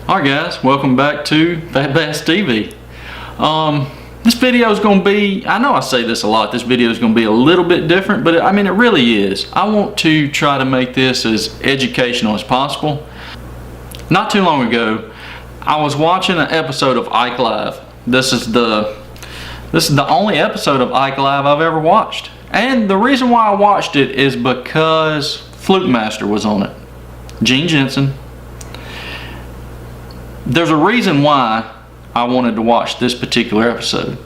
Alright guys, welcome back to Fat Bass TV. This video is going to be, I know I say this a lot, this video is going to be a little bit different, but I mean it really is. I want to try to make this as educational as possible. Not too long ago, I was watching an episode of Ike Live. This is the only episode of Ike Live I've ever watched. And the reason why I watched it is because Fluke Master was on it. Gene Jensen. There's a reason why I wanted to watch this particular episode.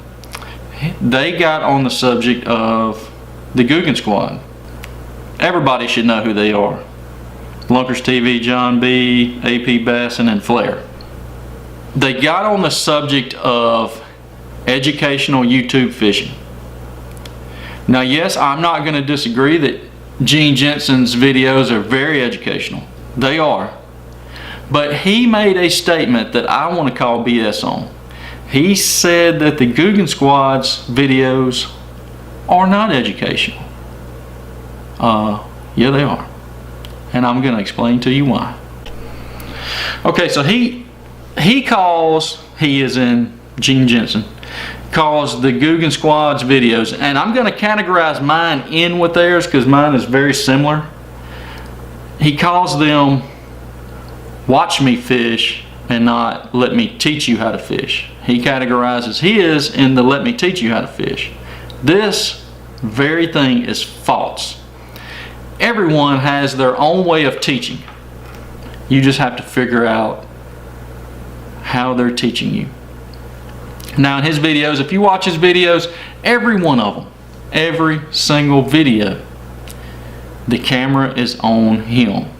They got on the subject of the Googan Squad. Everybody should know who they are. Lunkers TV, John B, AP Basson, and Flair. They got on the subject of educational YouTube fishing. Now yes, I'm not going to disagree that Gene Jensen's videos are very educational. They are. But he made a statement that I want to call BS on. He said that the Googan Squad's videos are not educational. Yeah, they are. And I'm going to explain to you why. Okay, so he is in Gene Jensen, calls the Googan Squad's videos, and I'm going to categorize mine in with theirs because mine is very similar. He calls them watch me fish and not let me teach you how to fish. He categorizes his in the let me teach you how to fish. This very thing is false. Everyone has their own way of teaching. You just have to figure out how they're teaching you. Now in his videos, if you watch his videos, every one of them, every single video, the camera is on him.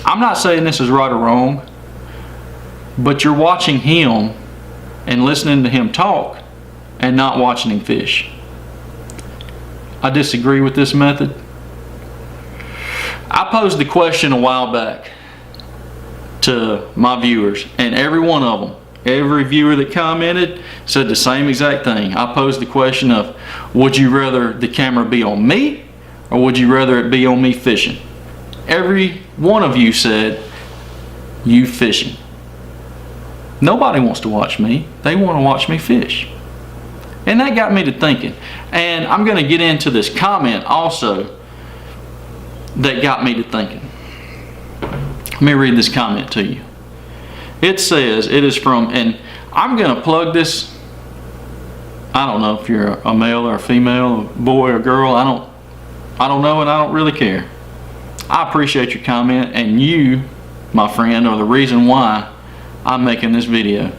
I'm not saying this is right or wrong, but you're watching him and listening to him talk and not watching him fish. I disagree with this method. I posed the question a while back to my viewers, and every one of them, every viewer that commented said the same exact thing. I posed the question of, would you rather the camera be on me or would you rather it be on me fishing? Every one of you said you fishing. Nobody wants to watch me. They want to watch me fish. And that got me to thinking. And I'm going to get into this comment also that got me to thinking. Let me read this comment to you. It says, it is from, and I'm going to plug this. I don't know if you're a male or a female, a boy or girl. I don't know, and I don't really care. I appreciate your comment, and you, my friend, are the reason why I'm making this video.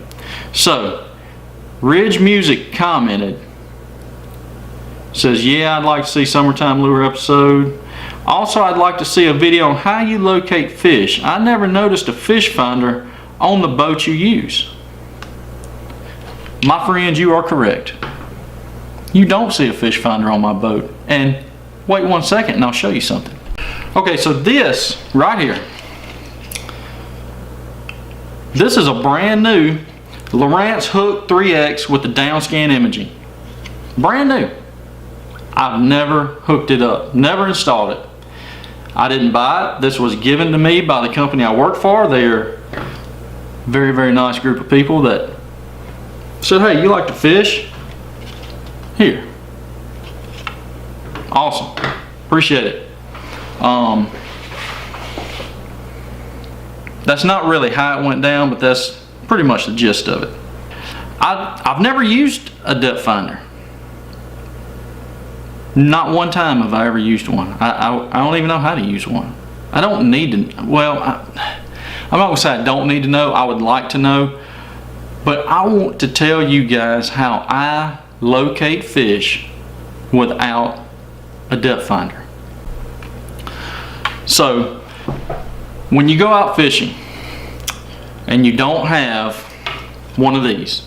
So, Ridge Music commented, says, yeah, I'd like to see summertime lure episode. Also, I'd like to see a video on how you locate fish. I never noticed a fish finder on the boat you use. My friend, you are correct. You don't see a fish finder on my boat. And wait 1 second and I'll show you something. Okay, so this right here, this is a brand new Lowrance Hook 3X with the downscan imaging. Brand new. I've never hooked it up, never installed it. I didn't buy it. This was given to me by the company I work for. They're a very, very nice group of people that said, hey, you like to fish? Here. Awesome. Appreciate it. That's not really how it went down, but that's pretty much the gist of it. I've never used a depth finder. Not one time have I ever used one. I don't even know how to use one. I don't need to, well, I'm not going to say I don't need to know. I would like to know. But I want to tell you guys how I locate fish without a depth finder. So, when you go out fishing and you don't have one of these,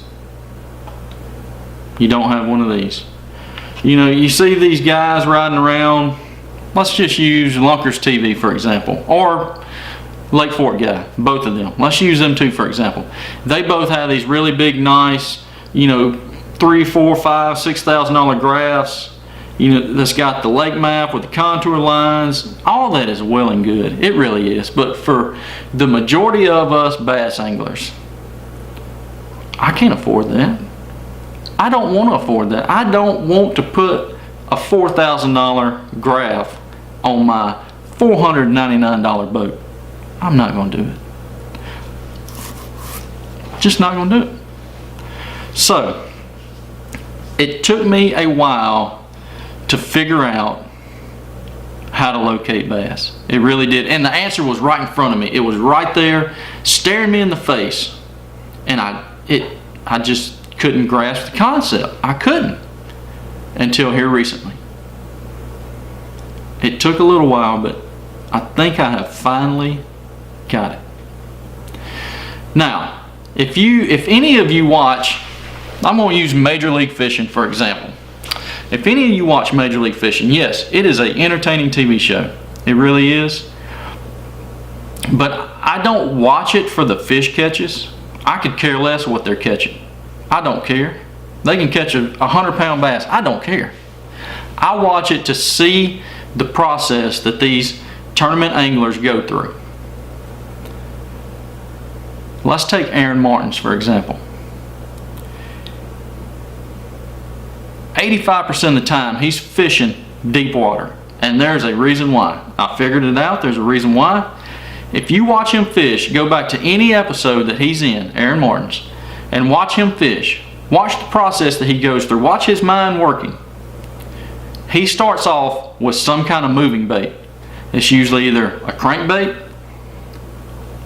you don't have one of these. You know, you see these guys riding around, let's just use Lunkers TV for example, or Lake Fork guy, both of them. Let's use them two for example. They both have these really big, nice, you know, $3,000, $4,000, $5,000, $6,000 graphs, that's got the lake map with the contour lines. All that is well and good. It really is. But for the majority of us bass anglers, I can't afford that. I don't want to afford that. I don't want to put a $4,000 graph on my $499 boat. I'm not going to do it. Just not going to do it. So, it took me a while to figure out how to locate bass. It really did. And the answer was right in front of me. It was right there, staring me in the face. And I just couldn't grasp the concept. I couldn't until here recently. It took a little while, but I think I have finally got it. Now, if any of you watch, I'm going to use Major League Fishing for example. If any of you watch Major League Fishing, yes, it is an entertaining TV show. It really is. But I don't watch it for the fish catches. I could care less what they're catching. I don't care. They can catch a 100-pound bass. I don't care. I watch it to see the process that these tournament anglers go through. Let's take Aaron Martens for example. 85% of the time he's fishing deep water, and there's a reason why. I figured it out. There's a reason why. If you watch him fish, go back to any episode that he's in, Aaron Martens, and watch him fish. Watch the process that he goes through. Watch his mind working. He starts off with some kind of moving bait. It's usually either a crankbait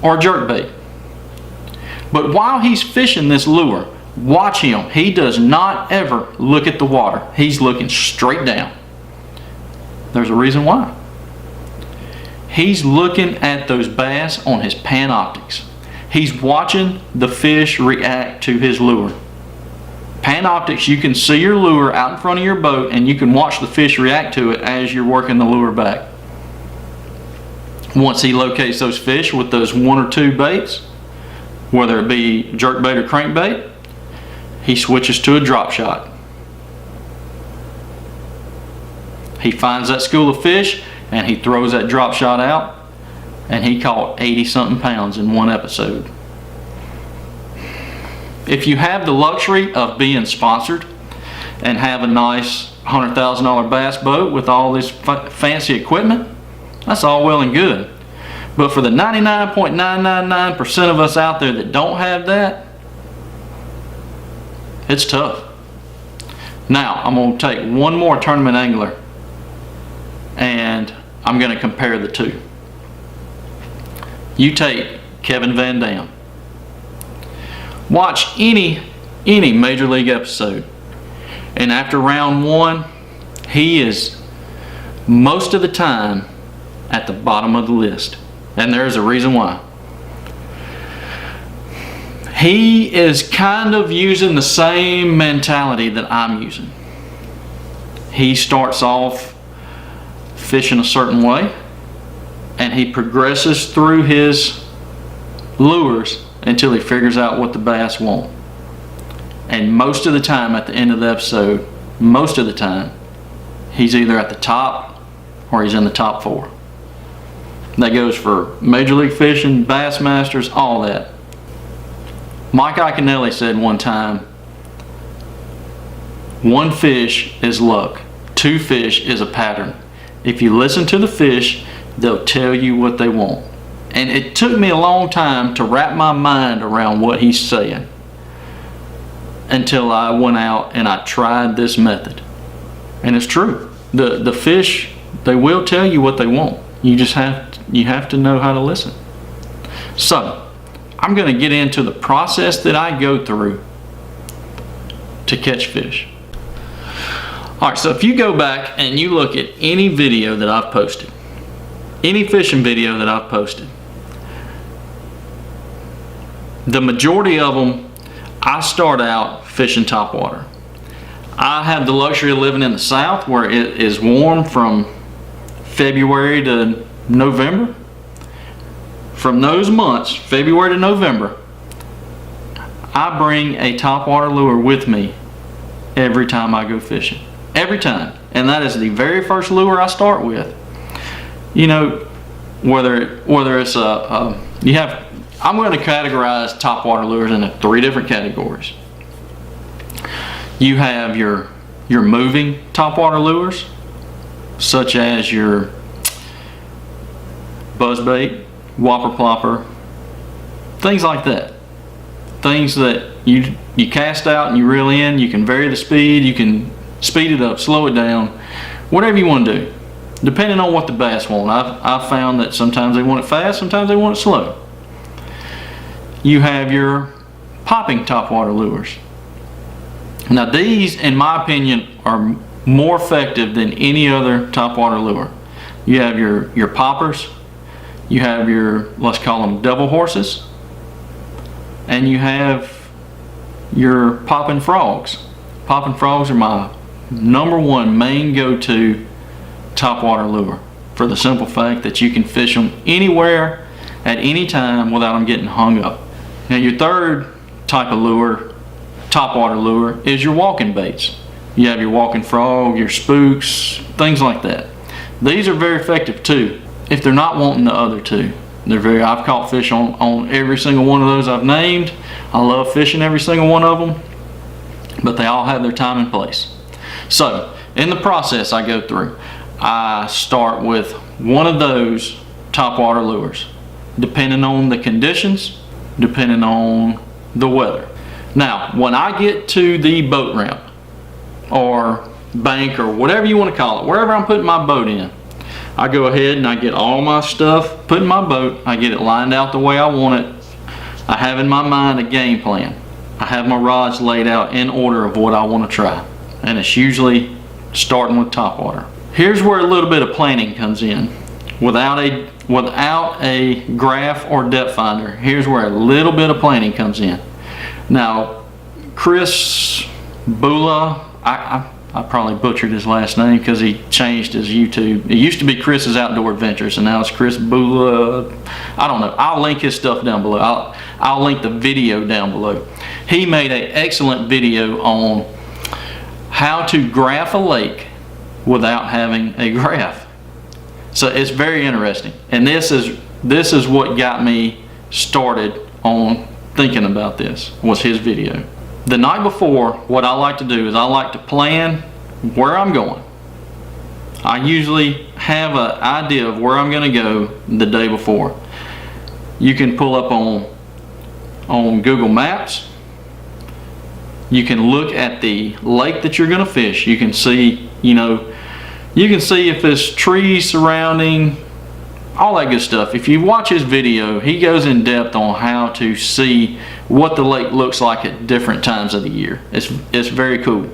or a jerkbait. But while he's fishing this lure, watch him. He does not ever look at the water. He's looking straight down. There's a reason why. He's looking at those bass on his Panoptics. He's watching the fish react to his lure. Panoptics, you can see your lure out in front of your boat and you can watch the fish react to it as you're working the lure back. Once he locates those fish with those one or two baits, whether it be jerkbait or crankbait, he switches to a drop shot. He finds that school of fish and he throws that drop shot out, and he caught 80-something pounds in one episode. If you have the luxury of being sponsored and have a nice $100,000 bass boat with all this fancy equipment, that's all well and good. But for the 99.999% of us out there that don't have that, it's tough. Now, I'm going to take one more tournament angler and I'm going to compare the two. You take Kevin Van Dam. Watch any Major League episode, and after round one, he is most of the time at the bottom of the list, and there's a reason why. He is kind of using the same mentality that I'm using. He starts off fishing a certain way, and he progresses through his lures until he figures out what the bass want. And most of the time at the end of the episode, most of the time, he's either at the top or he's in the top 4. That goes for Major League Fishing, Bassmasters, all that. Mike Iaconelli said one time, 1 fish is luck, 2 fish is a pattern. If you listen to the fish, they'll tell you what they want. And it took me a long time to wrap my mind around what he's saying until I went out and I tried this method. And it's true. The fish, they will tell you what they want. You have to know how to listen. So, I'm going to get into the process that I go through to catch fish. Alright, so if you go back and you look at any video that I've posted, any fishing video that I've posted, the majority of them, I start out fishing topwater. I have the luxury of living in the South where it is warm from February to November. From those months, February to November, I bring a topwater lure with me every time I go fishing. Every time. and that is the very first lure I start with. You know, whether it's I'm going to categorize topwater lures into 3 different categories. You have your moving topwater lures, such as your buzzbait, whopper plopper, things like that. Things that you cast out and you reel in. You can vary the speed, you can speed it up, slow it down, whatever you want to do, depending on what the bass want. I've found that sometimes they want it fast, sometimes they want it slow. You have your popping topwater lures. Now these, in my opinion, are more effective than any other topwater lure. You have your poppers, you have your, let's call them double horses, and you have your popping frogs. Popping frogs are my #1 main go-to topwater lure, for the simple fact that you can fish them anywhere at any time without them getting hung up. Now your third type of lure, topwater lure, is your walking baits. You have your walking frog, your spooks, things like that. These are very effective too, if they're not wanting the other two. I've caught fish on every single one of those I've named. I love fishing every single one of them, but they all have their time and place. So in the process I go through, I start with one of those topwater lures, depending on the conditions, depending on the weather. Now when I get to the boat ramp or bank or whatever you want to call it, wherever I'm putting my boat in, I go ahead and I get all my stuff put in my boat. I get it lined out the way I want it. I have in my mind a game plan. I have my rods laid out in order of what I want to try, and it's usually starting with topwater. Here's where a little bit of planning comes in. Without a graph or depth finder, here's where a little bit of planning comes in. Now Chris Bula, I probably butchered his last name because he changed his YouTube. It used to be Chris's Outdoor Adventures and now it's Chris Bula. I don't know. I'll link his stuff down below. I'll link the video down below. He made an excellent video on how to graph a lake without having a graph. So it's very interesting. And this is what got me started on thinking about this, was his video. The night before, what I like to do is I like to plan where I'm going. I usually have an idea of where I'm going to go the day before. You can pull up on Google Maps. You can look at the lake that you're going to fish. You can see, if there's trees surrounding, all that good stuff. If you watch his video, he goes in depth on how to see what the lake looks like at different times of the year. It's very cool.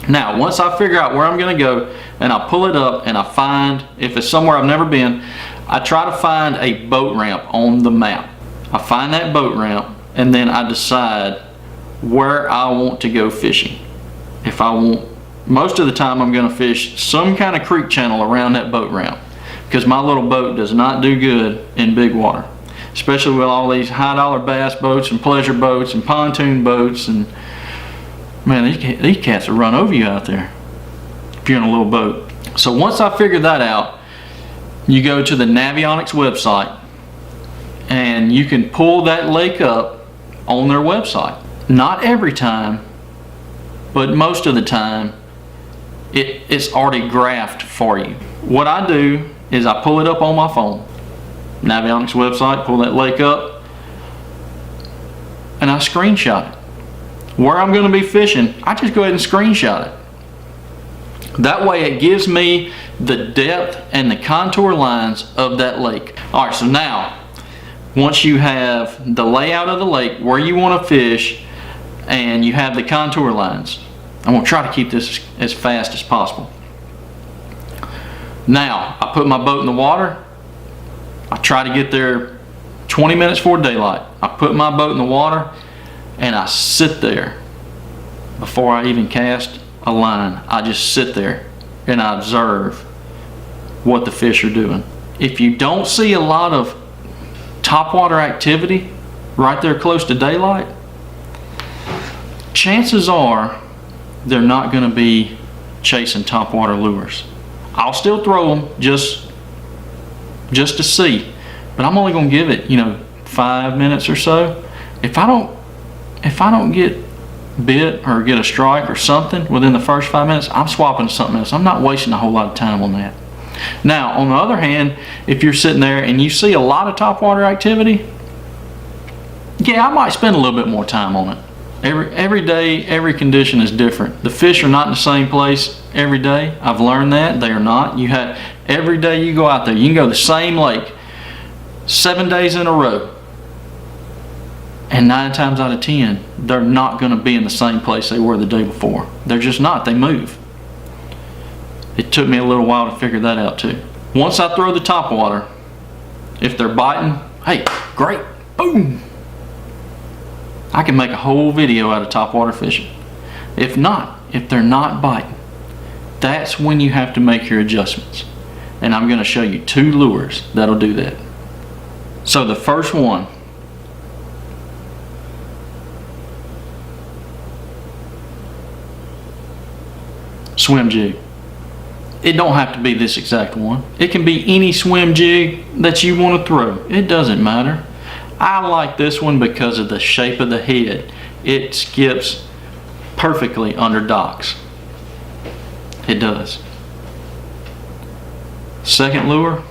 Now, once I figure out where I'm going to go and I pull it up and I find, if it's somewhere I've never been, I try to find a boat ramp on the map. I find that boat ramp and then I decide where I want to go fishing. Most of the time I'm going to fish some kind of creek channel around that boat ramp, because my little boat does not do good in big water, especially with all these high-dollar bass boats and pleasure boats and pontoon boats. And man, these cats will run over you out there if you're in a little boat. So once I figure that out, you go to the Navionics website and you can pull that lake up on their website. Not every time, but most of the time it's already graphed for you. What I do is I pull it up on my phone, Navionics website, pull that lake up, and I screenshot it. Where I'm going to be fishing, I just go ahead and screenshot it. That way it gives me the depth and the contour lines of that lake. Alright, so now, once you have the layout of the lake, where you want to fish, and you have the contour lines, I'm going to try to keep this as fast as possible. Now, I put my boat in the water. I try to get there 20 minutes before daylight. I put my boat in the water and I sit there before I even cast a line. I just sit there and I observe what the fish are doing. If you don't see a lot of topwater activity right there close to daylight, chances are they're not going to be chasing topwater lures. I'll still throw them just to see, but I'm only gonna give it, 5 minutes or so. If I don't get bit or get a strike or something within the first 5 minutes, I'm swapping to something else. I'm not wasting a whole lot of time on that. Now, on the other hand, if you're sitting there and you see a lot of topwater activity, yeah, I might spend a little bit more time on it. Every day, every condition is different. The fish are not in the same place every day. I've learned that they are not. Every day you go out there, you can go to the same lake 7 days in a row, and 9 times out of 10, they're not going to be in the same place they were the day before. They're just not. They move. It took me a little while to figure that out too. Once I throw the topwater, if they're biting, hey, great, boom. I can make a whole video out of topwater fishing. If not, if they're not biting, that's when you have to make your adjustments. And I'm going to show you 2 lures that'll do that. So the first one, swim jig. It don't have to be this exact one. It can be any swim jig that you want to throw. It doesn't matter. I like this one because of the shape of the head. It skips perfectly under docks. It does. Second lure,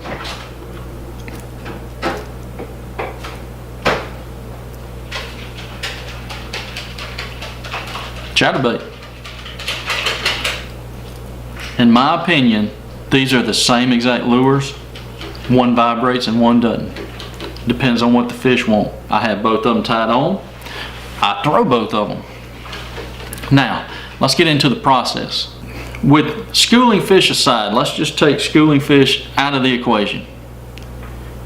chatterbait. In my opinion, these are the same exact lures. One vibrates and one doesn't. Depends on what the fish want. I have both of them tied on. I throw both of them. Now, let's get into the process. With schooling fish aside, let's just take schooling fish out of the equation.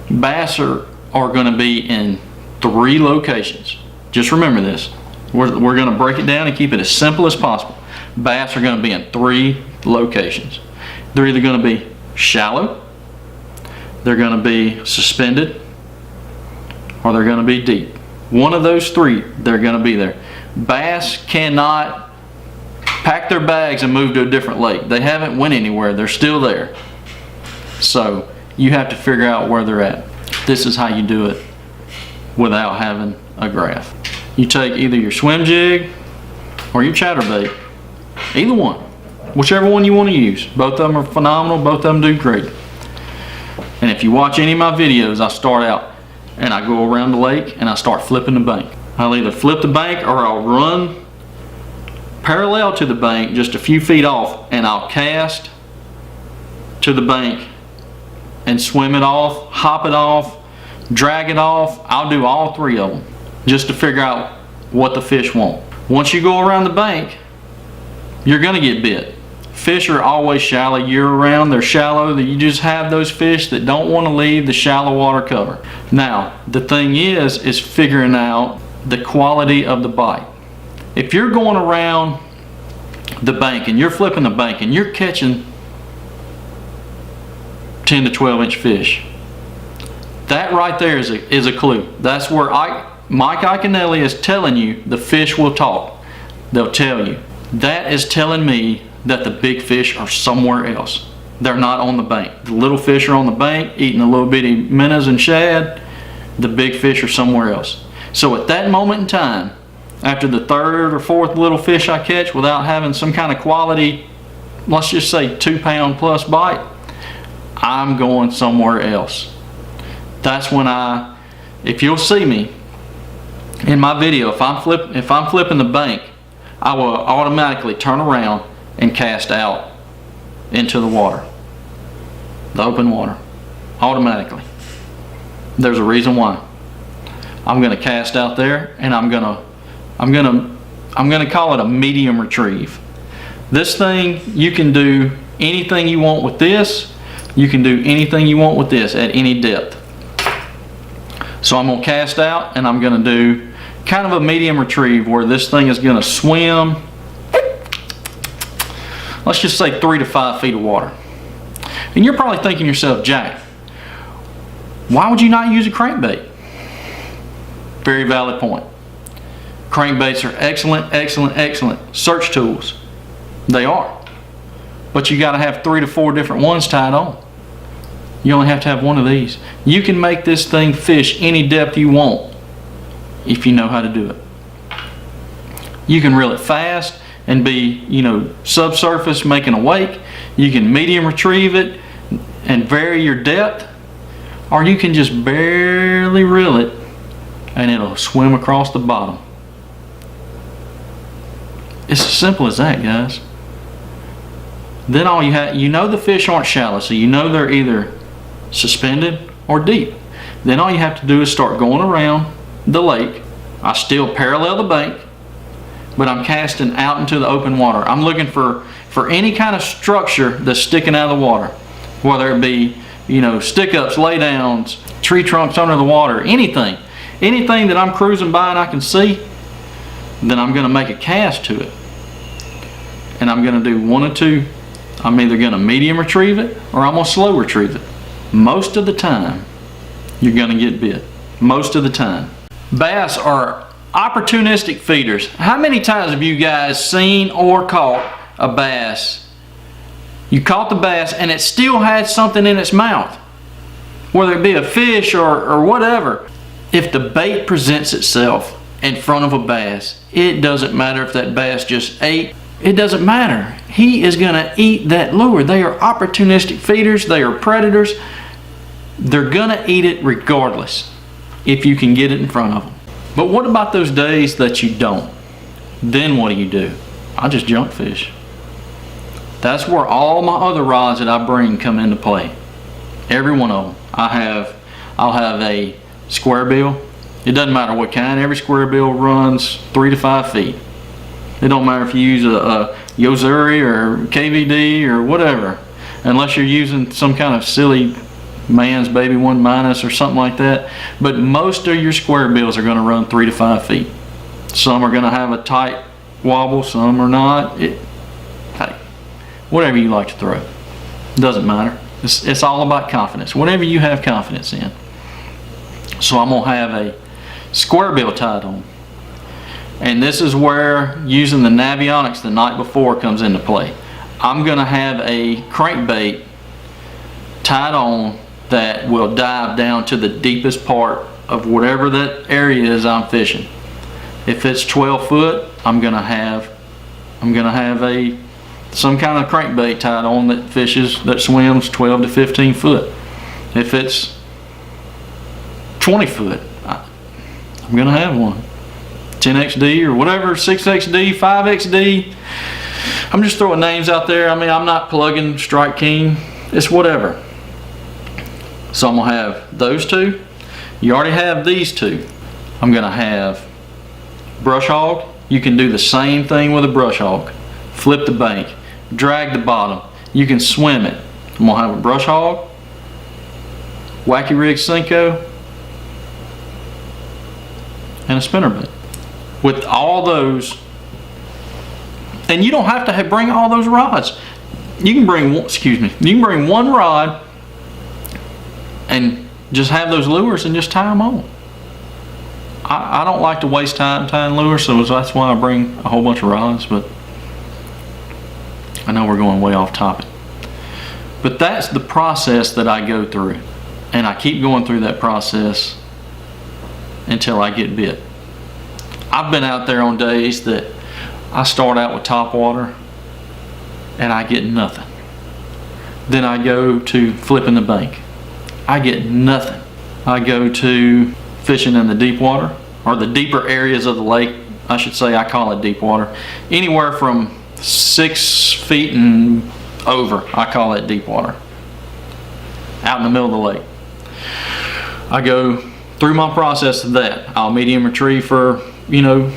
Bass are going to be in 3 locations. Just remember this. We're going to break it down and keep it as simple as possible. Bass are going to be in 3 locations. They're either going to be shallow, they're going to be suspended, or they're going to be deep. One of those 3, they're going to be there. Bass cannot pack their bags and move to a different lake. They haven't went anywhere. They're still there. So you have to figure out where they're at. This is how you do it without having a graph. You take either your swim jig or your chatterbait. Either one. Whichever one you want to use. Both of them are phenomenal. Both of them do great. And if you watch any of my videos, I start out and I go around the lake and I start flipping the bank. I'll either flip the bank or I'll run parallel to the bank just a few feet off, and I'll cast to the bank and swim it off, hop it off, drag it off. I'll do all 3 of them just to figure out what the fish want. Once you go around the bank, you're going to get bit. Fish are always shallow year round. They're shallow. That you just have those fish that don't want to leave the shallow water cover. Now, the thing is figuring out the quality of the bite. If you're going around the bank and you're flipping the bank and you're catching 10 to 12 inch fish, that right there is a clue. That's where Mike Iaconelli is telling you the fish will talk. They'll tell you. That is telling me that the big fish are somewhere else. They're not on the bank. The little fish are on the bank eating the little bitty minnows and shad. The big fish are somewhere else. So at that moment in time, after the 3rd or 4th little fish I catch without having some kind of quality, let's just say 2 pound plus bite, I'm going somewhere else. That's when if you'll see me in my video, if I'm flipping the bank, I will automatically turn around and cast out into the water, the open water, automatically. There's a reason why. I'm going to cast out there, and I'm going to call it a medium retrieve. This thing, you can do anything you want with this. You can do anything you want with this at any depth. So I'm going to cast out, and I'm going to do kind of a medium retrieve where this thing is going to swim, let's just say 3 to 5 feet of water. And you're probably thinking to yourself, Jack, why would you not use a crankbait? Very valid point. Crankbaits are excellent search tools. They are. but you got to have 3 to 4 different ones tied on. You only have to have one of these. You can make this thing fish any depth you want if you know how to do it. You can reel it fast and be, subsurface making a wake. You can medium retrieve it and vary your depth, or you can just barely reel it and it'll swim across the bottom. It's as simple as that, guys. Then all you have, the fish aren't shallow, so you know they're either suspended or deep. Then all you have to do is start going around the lake. I still parallel the bank, but I'm casting out into the open water. I'm looking for any kind of structure that's sticking out of the water, whether it be, stick-ups, lay-downs, tree trunks under the water, anything that I'm cruising by and I can see. Then I'm going to make a cast to it, and I'm going to do one of two. I'm either going to medium retrieve it or I'm going to slow retrieve it. Most of the time you're going to get bit. Most of the time. Bass are opportunistic feeders. How many times have you guys seen or caught a bass? You caught the bass and it still had something in its mouth, whether it be a fish or whatever. If the bait presents itself in front of a bass, it doesn't matter if that bass just ate. It doesn't matter. He is going to eat that lure. They are opportunistic feeders. They are predators. They're going to eat it regardless if you can get it in front of them. But what about those days that you don't? Then what do? I just junk fish. That's where all my other rods that I bring come into play. Every one of them. I'll have a square bill. It doesn't matter what kind. Every square bill runs 3 to 5 feet. It don't matter if you use a Yozuri or KVD or whatever, unless you're using some kind of silly man's baby 1 minus or something like that. But most of your square bills are going to run 3 to 5 feet. Some are going to have a tight wobble, some are not. Hey, whatever you like to throw, doesn't matter. It's all about confidence. Whatever you have confidence in. So I'm gonna have a square bill tied on, and this is where using the Navionics the night before comes into play. I'm gonna have a crankbait tied on that will dive down to the deepest part of whatever that area is I'm fishing. If it's 12 foot, I'm gonna have some kind of crankbait tied on that swims 12 to 15 foot. If it's 20 foot, I'm gonna have one. 10XD or whatever, 6XD, 5XD. I'm just throwing names out there. I mean, I'm not plugging Strike King. It's whatever. So I'm gonna have those two. You already have these two. I'm gonna have brush hog. You can do the same thing with a brush hog. Flip the bank, drag the bottom. You can swim it. I'm gonna have a brush hog, wacky rig Senko, and a spinnerbait. With all those, and you don't have to bring all those rods. You can bring one rod and just have those lures and just tie them on. I don't like to waste time tying lures, so that's why I bring a whole bunch of rods, but I know we're going way off topic. But that's the process that I go through, and I keep going through that process until I get bit. I've been out there on days that I start out with topwater and I get nothing. Then I go to flipping the bank. I get nothing. I go to fishing in the deep water, or the deeper areas of the lake, I should say. I call it deep water. Anywhere from 6 feet and over, I call it deep water. Out in the middle of the lake. I go through my process of that. I'll medium retrieve for, I don't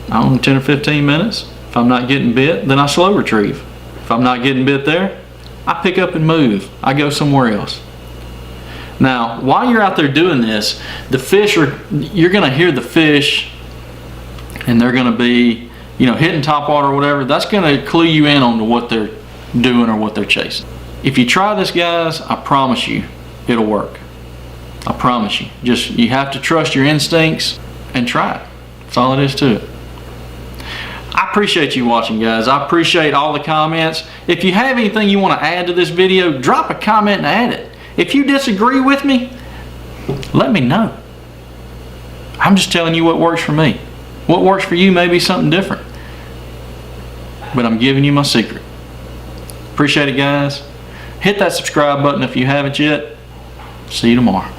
know, 10 or 15 minutes. If I'm not getting bit, then I slow retrieve. If I'm not getting bit there, I pick up and move. I go somewhere else. Now, while you're out there doing this, you're going to hear the fish, and they're going to be, hitting topwater or whatever. That's going to clue you in on to what they're doing or what they're chasing. If you try this, guys, I promise you, it'll work. I promise you. You have to trust your instincts and try it. That's all it is to it. I appreciate you watching, guys. I appreciate all the comments. If you have anything you want to add to this video, drop a comment and add it. If you disagree with me, let me know. I'm just telling you what works for me. What works for you may be something different. But I'm giving you my secret. Appreciate it, guys. Hit that subscribe button if you haven't yet. See you tomorrow.